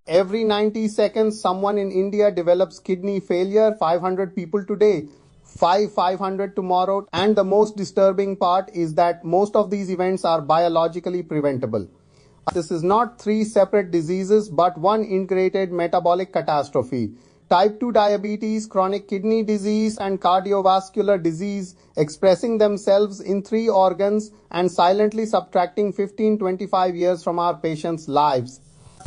Every 90 seconds, someone in India develops kidney failure. 500 people today, 500 tomorrow. And the most disturbing part is that most of these events are biologically preventable. This is not three separate diseases, but one integrated metabolic catastrophe. Type 2 diabetes, chronic kidney disease, and cardiovascular disease expressing themselves in three organs and silently subtracting 15-25 years from our patients' lives.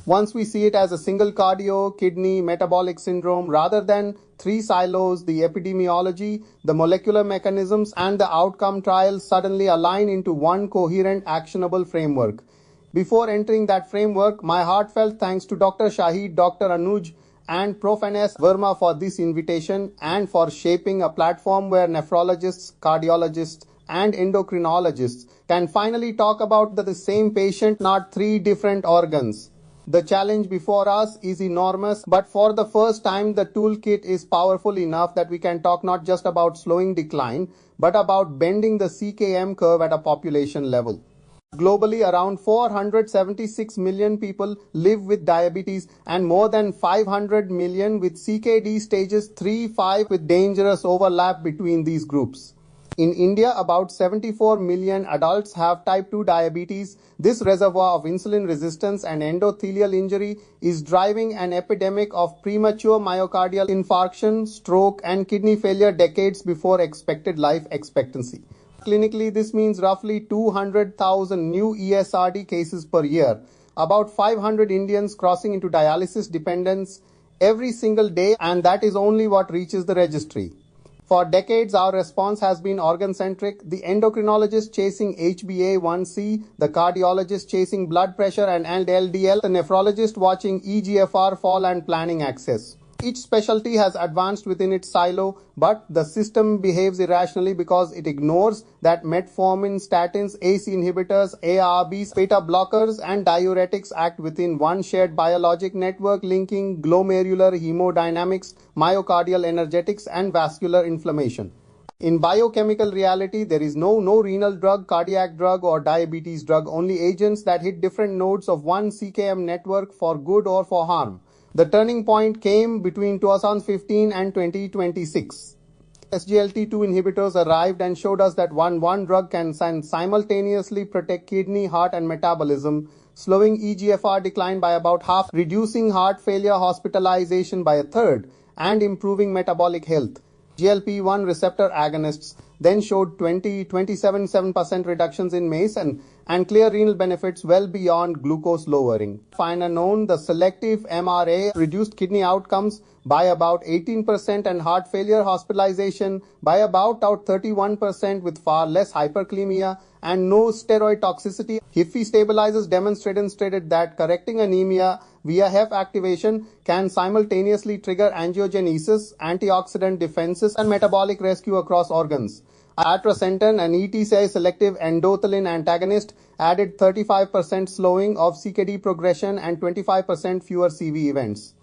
Once we see it as a single cardio, kidney, metabolic syndrome rather than three silos, the epidemiology, the molecular mechanisms, and the outcome trials suddenly align into one coherent, actionable framework. Before entering that framework, my heartfelt thanks to Dr. Shahid, Dr. Anuj, and Prof. N.S. Verma for this invitation and for shaping a platform where nephrologists, cardiologists, and endocrinologists can finally talk about the same patient, not three different organs. The challenge before us is enormous, but for the first time, the toolkit is powerful enough that we can talk not just about slowing decline, but about bending the CKM curve at a population level. Globally, around 476 million people live with diabetes and more than 500 million with CKD stages 3-5 with dangerous overlap between these groups. In India, about 74 million adults have type 2 diabetes. This reservoir of insulin resistance and endothelial injury is driving an epidemic of premature myocardial infarction, stroke, and kidney failure decades before expected life expectancy. Clinically, this means roughly 200,000 new ESRD cases per year, about 500 Indians crossing into dialysis dependence every single day, and that is only what reaches the registry. For decades, our response has been organ-centric, the endocrinologist chasing HbA1c, the cardiologist chasing blood pressure and LDL, the nephrologist watching eGFR fall and planning access. Each specialty has advanced within its silo, but the system behaves irrationally because it ignores that metformin, statins, ACE inhibitors, ARBs, beta blockers, and diuretics act within one shared biologic network linking glomerular hemodynamics, myocardial energetics, and vascular inflammation. In biochemical reality, there is no renal drug, cardiac drug, or diabetes drug, only agents that hit different nodes of one CKM network for good or for harm. The turning point came between 2015 and 2026. SGLT2 inhibitors arrived and showed us that one drug can simultaneously protect kidney, heart, and metabolism, slowing eGFR decline by about half, reducing heart failure hospitalization by a third, and improving metabolic health. GLP-1 receptor agonists then showed 27% reductions in MACE and clear renal benefits well beyond glucose lowering. Finer known, the selective MRA reduced kidney outcomes by about 18% and heart failure hospitalization by about 31% with far less hyperkalemia and no steroid toxicity. HIFI stabilizers demonstrated that correcting anemia via HEF activation can simultaneously trigger angiogenesis, antioxidant defenses, and metabolic rescue across organs. Atrasentan, an ETCI selective endothelin antagonist, added 35% slowing of CKD progression and 25% fewer CV events.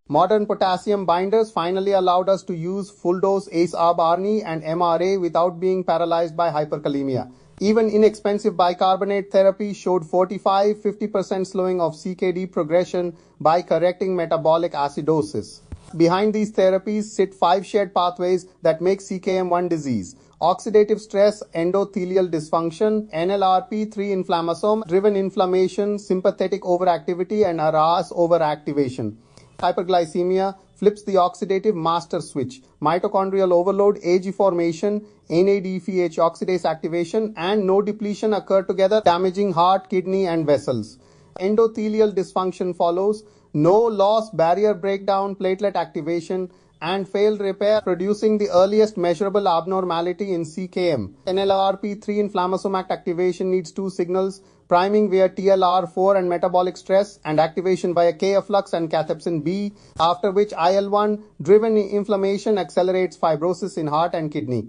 Modern potassium binders finally allowed us to use full-dose ACE-ARB-ARNI and MRA without being paralyzed by hyperkalemia. Even inexpensive bicarbonate therapy showed 45-50% slowing of CKD progression by correcting metabolic acidosis. Behind these therapies sit 5 shared pathways that make CKM one disease: oxidative stress, endothelial dysfunction, NLRP3 inflammasome-driven inflammation, sympathetic overactivity, and ARAS overactivation. Hyperglycemia flips the oxidative master switch. Mitochondrial overload, AG formation, NADPH oxidase activation, and no depletion occur together, damaging heart, kidney, and vessels. Endothelial dysfunction follows: no loss, barrier breakdown, platelet activation, and failed repair, producing the earliest measurable abnormality in CKM. NLRP3 inflammasome activation needs two signals: priming via TLR4 and metabolic stress, and activation via K-efflux and cathepsin B, after which IL-1-driven inflammation accelerates fibrosis in heart and kidney.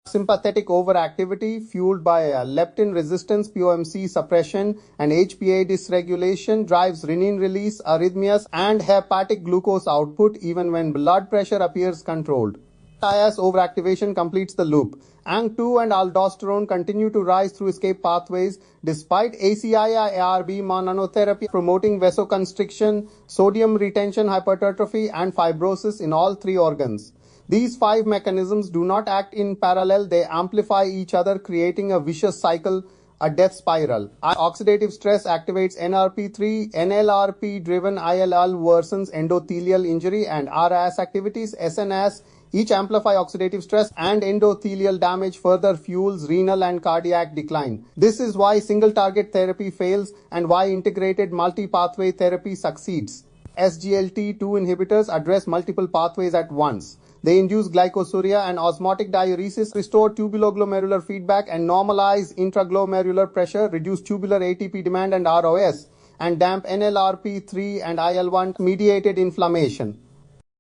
Sympathetic overactivity, fueled by leptin resistance, POMC suppression, and HPA dysregulation, drives renin release, arrhythmias, and hepatic glucose output even when blood pressure appears controlled. IS overactivation completes the loop. ANG2 and aldosterone continue to rise through escape pathways despite ACI-ARB monotherapy promoting vasoconstriction, sodium retention hypertrophy, and fibrosis in all three organs. These five mechanisms do not act in parallel, they amplify each other, creating a vicious cycle, a death spiral. Oxidative stress activates NRP3, NLRP driven ILL worsens endothelial injury, and RAS activities SNS each amplify oxidative stress, and endothelial damage further fuels renal and cardiac decline. This is why single target therapy fails and why integrated multi-pathway therapy succeeds. SGLT2 inhibitors address multiple pathways at once. They induce glycosuria and osmotic diuresis, restore tubuloglomerular feedback and normalize intraglomerular pressure, reduce tubular ATP demand and ROS, and damp NLRP3 and IL-1 mediated inflammation.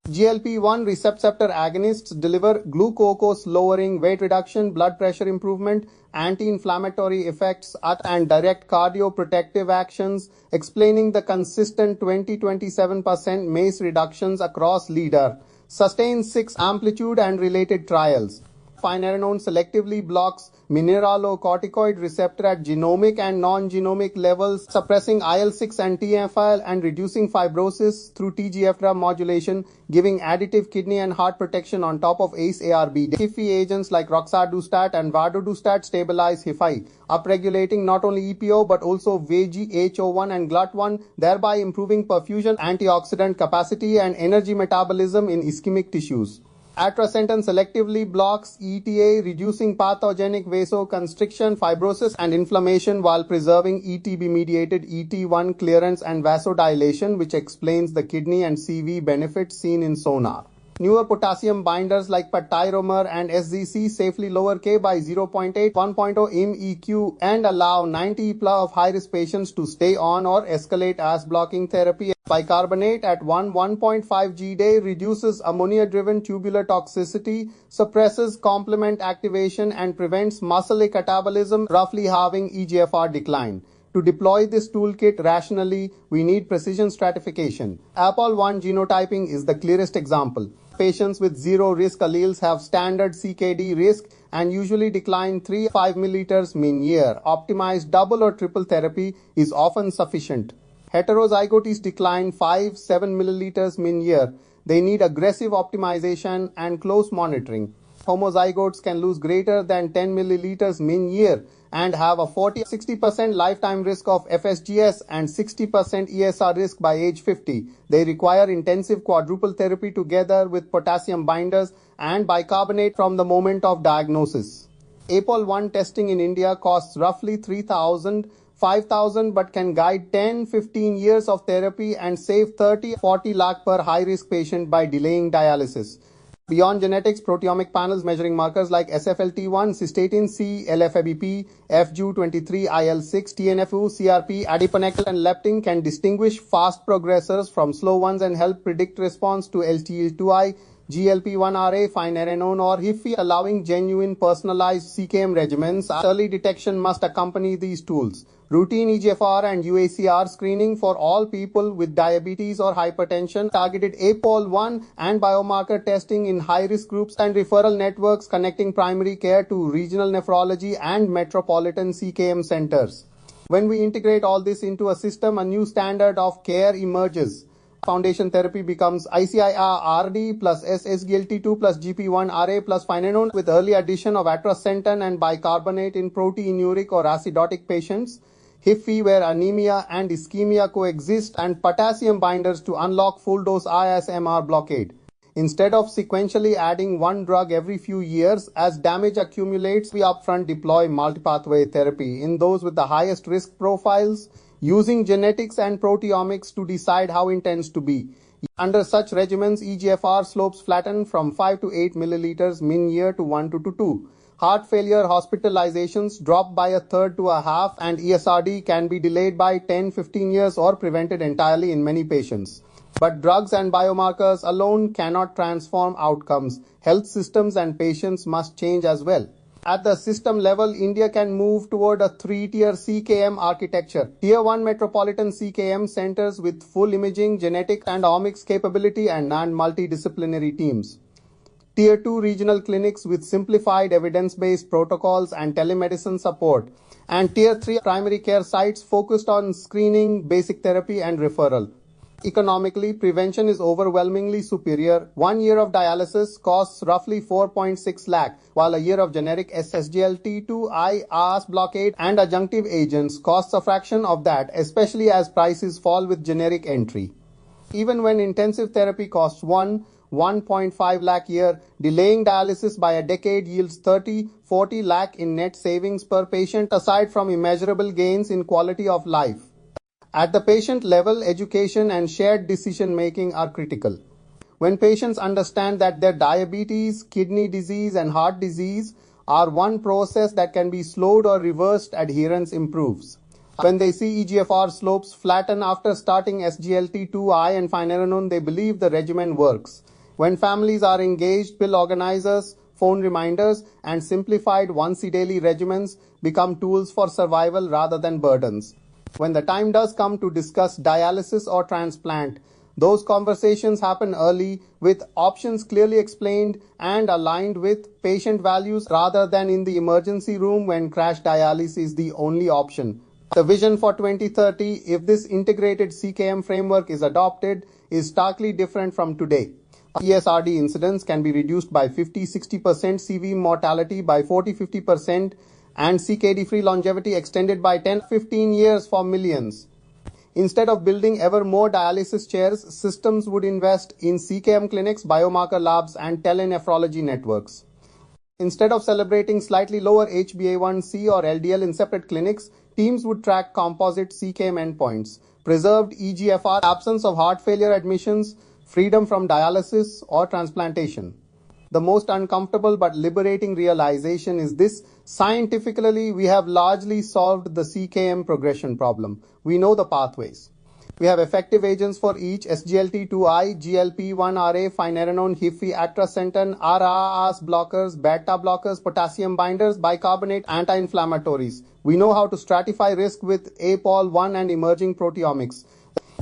GLP-1 receptor agonists deliver glucose lowering, weight reduction, blood pressure improvement, anti-inflammatory effects, and direct cardioprotective actions, explaining the consistent 20-27% MACE reductions across leader, sustained 6 amplitude and related trials. Finerenone selectively blocks mineralocorticoid receptor at genomic and non-genomic levels, suppressing IL-6 and TFL and reducing fibrosis through TGF-1 modulation, giving additive kidney and heart protection on top of ACE-ARB. HIFI agents like roxadustat and vadadustat stabilize HIFI, upregulating not only EPO but also VGHO1 and GLUT1, thereby improving perfusion, antioxidant capacity, and energy metabolism in ischemic tissues. Atrasentan selectively blocks ETA, reducing pathogenic vasoconstriction, fibrosis, and inflammation while preserving ETB-mediated ET1 clearance and vasodilation, which explains the kidney and CV benefits seen in SONAR. Newer potassium binders like Patiromer and SZC safely lower K by 0.8, 1.0 MEQ and allow 90 PLA of high-risk patients to stay on or escalate as blocking therapy. Bicarbonate at 1.5 G-day reduces ammonia-driven tubular toxicity, suppresses complement activation, and prevents muscle catabolism, roughly halving EGFR decline. To deploy this toolkit rationally, we need precision stratification. APOL1 genotyping is the clearest example. Patients with zero-risk alleles have standard CKD risk and usually decline 3-5 milliliters mean year. Optimized double or triple therapy is often sufficient. Heterozygotes decline 5-7 milliliters min year. They need aggressive optimization and close monitoring. Homozygotes can lose greater than 10 milliliters min year and have a 40-60% lifetime risk of FSGS and 60% ESR risk by age 50. They require intensive quadruple therapy together with potassium binders and bicarbonate from the moment of diagnosis. APOL1 testing in India costs roughly 3,000-5,000 but can guide 10-15 years of therapy and save 30-40 lakh per high-risk patient by delaying dialysis. Beyond genetics, proteomic panels measuring markers like SFLT1, cystatin C, LFABP, FGU23, IL6, TNFU, CRP, adiponectin, and leptin can distinguish fast progressors from slow ones and help predict response to LTL2I, GLP-1RA, finerenone, or HIFI, allowing genuine personalized CKM regimens. Early detection must accompany these tools. Routine EGFR and UACR screening for all people with diabetes or hypertension, targeted APOL1 and biomarker testing in high-risk groups, and referral networks connecting primary care to regional nephrology and metropolitan CKM centers. When we integrate all this into a system, a new standard of care emerges. Foundation therapy becomes ICIR-RD plus SGLT2 plus GP1-RA plus finerenone with early addition of atrasentan and bicarbonate in proteinuric or acidotic patients, HIFI where anemia and ischemia coexist, and potassium binders to unlock full-dose ISMR blockade. Instead of sequentially adding one drug every few years, as damage accumulates, we upfront deploy multipathway therapy in those with the highest risk profiles, using genetics and proteomics to decide how intense to be. Under such regimens, EGFR slopes flatten from 5 to 8 milliliters min year to 1 to 2. Heart failure hospitalizations drop by a third to a half, and ESRD can be delayed by 10-15 years or prevented entirely in many patients. But drugs and biomarkers alone cannot transform outcomes. Health systems and patients must change as well. At the system level, India can move toward a 3-tier CKM architecture. Tier 1 metropolitan CKM centers with full imaging, genetic and omics capability and multidisciplinary teams. Tier 2 regional clinics with simplified evidence-based protocols and telemedicine support, and Tier 3 primary care sites focused on screening, basic therapy, and referral. Economically, prevention is overwhelmingly superior. 1 year of dialysis costs roughly 4.6 lakh, while a year of generic SGLT2I, ARS blockade, and adjunctive agents costs a fraction of that, especially as prices fall with generic entry. Even when intensive therapy costs 1.5 lakh year, delaying dialysis by a decade yields 30-40 lakh in net savings per patient, aside from immeasurable gains in quality of life. At the patient level, education and shared decision-making are critical. When patients understand that their diabetes, kidney disease, and heart disease are one process that can be slowed or reversed, adherence improves. When they see eGFR slopes flatten after starting SGLT2I and finerenone, they believe the regimen works. When families are engaged, pill organizers, phone reminders, and simplified once-daily regimens become tools for survival rather than burdens. When the time does come to discuss dialysis or transplant, those conversations happen early, with options clearly explained and aligned with patient values, rather than in the emergency room when crash dialysis is the only option. The vision for 2030, if this integrated CKM framework is adopted, is starkly different from today. ESRD incidence can be reduced by 50-60%, CV mortality by 40-50%, and CKD-free longevity extended by 10-15 years for millions. Instead of building ever more dialysis chairs, systems would invest in CKM clinics, biomarker labs, and telenephrology networks. Instead of celebrating slightly lower HbA1c or LDL in separate clinics, teams would track composite CKM endpoints, preserved eGFR, absence of heart failure admissions, freedom from dialysis or transplantation. The most uncomfortable but liberating realization is this: scientifically, we have largely solved the CKM progression problem. We know the pathways. We have effective agents for each: SGLT2I, GLP-1RA, finerenone, HIFI, atrasentan, RAAS blockers, beta blockers, potassium binders, bicarbonate, anti-inflammatories. We know how to stratify risk with APOL1 and emerging proteomics.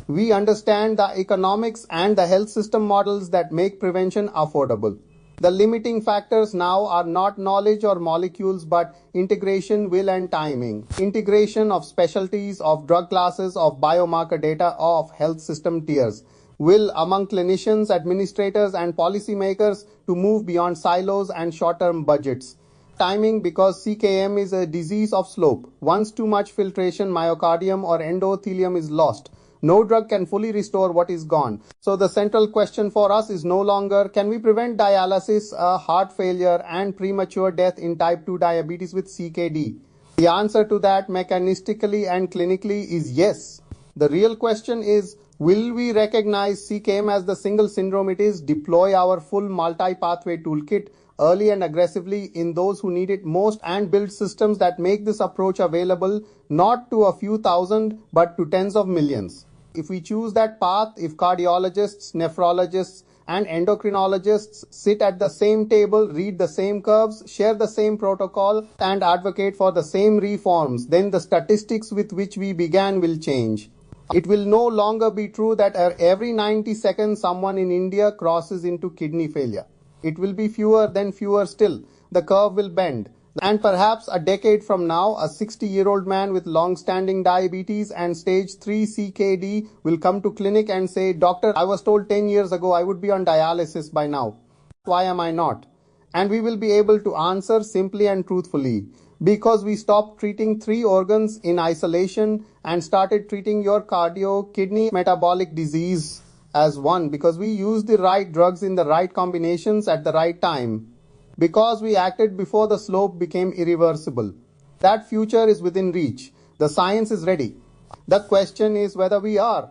We understand the economics and the health system models that make prevention affordable. The limiting factors now are not knowledge or molecules, but integration, will, and timing. Integration of specialties, of drug classes, of biomarker data, of health system tiers. Will among clinicians, administrators, and policymakers to move beyond silos and short-term budgets. Timing, because CKM is a disease of slope. Once too much filtration, myocardium or endothelium is lost. No drug can fully restore what is gone. So the central question for us is no longer, can we prevent dialysis, heart failure, and premature death in type 2 diabetes with CKD? The answer to that mechanistically and clinically is yes. The real question is, will we recognize CKM as the single syndrome it is, deploy our full multi-pathway toolkit early and aggressively in those who need it most, and build systems that make this approach available not to a few thousand but to tens of millions? If we choose that path, if cardiologists, nephrologists, and endocrinologists sit at the same table, read the same curves, share the same protocol, and advocate for the same reforms, then the statistics with which we began will change. It will no longer be true that every 90 seconds someone in India crosses into kidney failure. It will be fewer, then fewer still. The curve will bend. And perhaps a decade from now, a 60-year-old man with long-standing diabetes and stage 3 CKD will come to clinic and say, "Doctor, I was told 10 years ago I would be on dialysis by now. Why am I not?" And we will be able to answer simply and truthfully. Because we stopped treating 3 organs in isolation and started treating your cardio, kidney, metabolic disease as one. Because we used the right drugs in the right combinations at the right time. Because we acted before the slope became irreversible. That future is within reach. The science is ready. The question is whether we are.